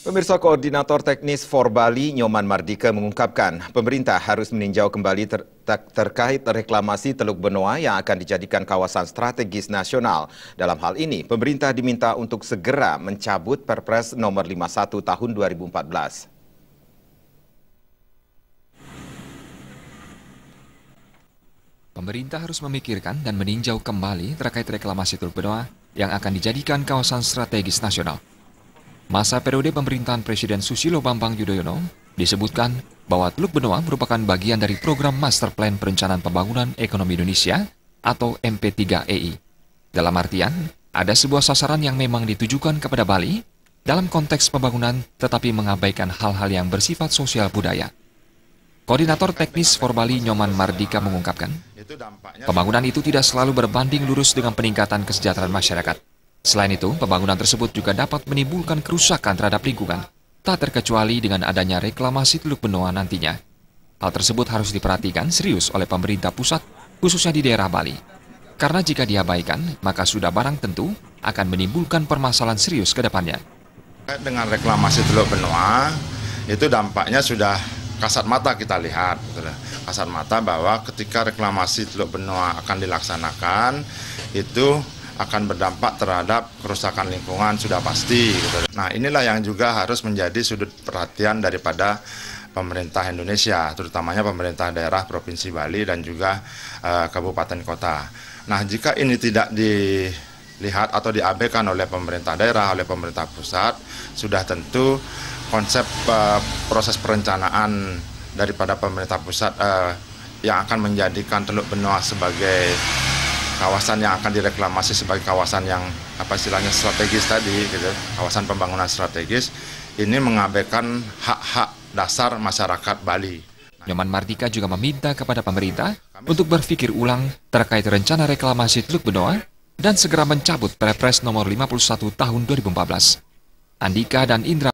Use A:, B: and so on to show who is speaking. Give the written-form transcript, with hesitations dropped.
A: Pemirsa, Koordinator Teknis For Bali, Nyoman Mardika mengungkapkan pemerintah harus meninjau kembali terkait reklamasi Teluk Benoa yang akan dijadikan kawasan strategis nasional. Dalam hal ini, pemerintah diminta untuk segera mencabut Perpres nomor 51 tahun 2014.
B: Pemerintah harus memikirkan dan meninjau kembali terkait reklamasi Teluk Benoa yang akan dijadikan kawasan strategis nasional. Masa periode pemerintahan Presiden Susilo Bambang Yudhoyono disebutkan bahwa Teluk Benoa merupakan bagian dari program Master Plan Perencanaan Pembangunan Ekonomi Indonesia atau MP3EI. Dalam artian, ada sebuah sasaran yang memang ditujukan kepada Bali dalam konteks pembangunan tetapi mengabaikan hal-hal yang bersifat sosial budaya. Koordinator Teknis For Bali, Nyoman Mardika mengungkapkan, pembangunan itu tidak selalu berbanding lurus dengan peningkatan kesejahteraan masyarakat. Selain itu, pembangunan tersebut juga dapat menimbulkan kerusakan terhadap lingkungan, tak terkecuali dengan adanya reklamasi Teluk Benoa nantinya. Hal tersebut harus diperhatikan serius oleh pemerintah pusat, khususnya di daerah Bali. Karena jika diabaikan, maka sudah barang tentu akan menimbulkan permasalahan serius ke depannya.
C: Dengan reklamasi Teluk Benoa, itu dampaknya sudah kasat mata kita lihat. Kasat mata bahwa ketika reklamasi Teluk Benoa akan dilaksanakan, itu akan berdampak terhadap kerusakan lingkungan sudah pasti. Nah, inilah yang juga harus menjadi sudut perhatian daripada pemerintah Indonesia, terutamanya pemerintah daerah Provinsi Bali dan juga kabupaten kota. Nah, jika ini tidak dilihat atau diabaikan oleh pemerintah daerah, oleh pemerintah pusat, sudah tentu konsep proses perencanaan daripada pemerintah pusat yang akan menjadikan Teluk Benoa sebagai kawasan yang akan direklamasi sebagai kawasan yang istilahnya strategis tadi, kawasan pembangunan strategis, ini mengabaikan hak-hak dasar masyarakat Bali.
B: Nyoman Mardika juga meminta kepada pemerintah untuk berpikir ulang terkait rencana reklamasi Teluk Benoa dan segera mencabut Perpres nomor 51 tahun 2014. Andika dan Indra